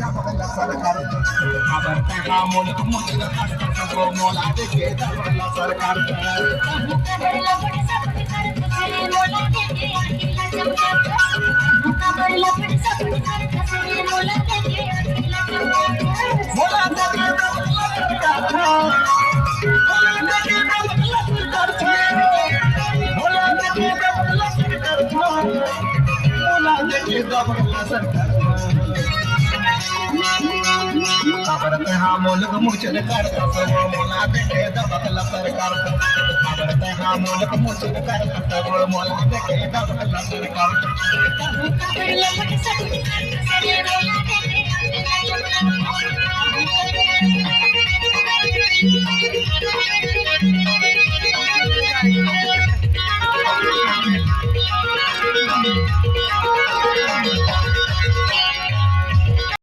दबला सरकार आवडता हा मुलक मुलगा काढतो मोला देखे दबला सरकार आवडता हा मुलक मुचल काढतो मोला देखे दबला सरकार आवडता हा मुलक मुचल काढतो मोला देखे दबला सरकार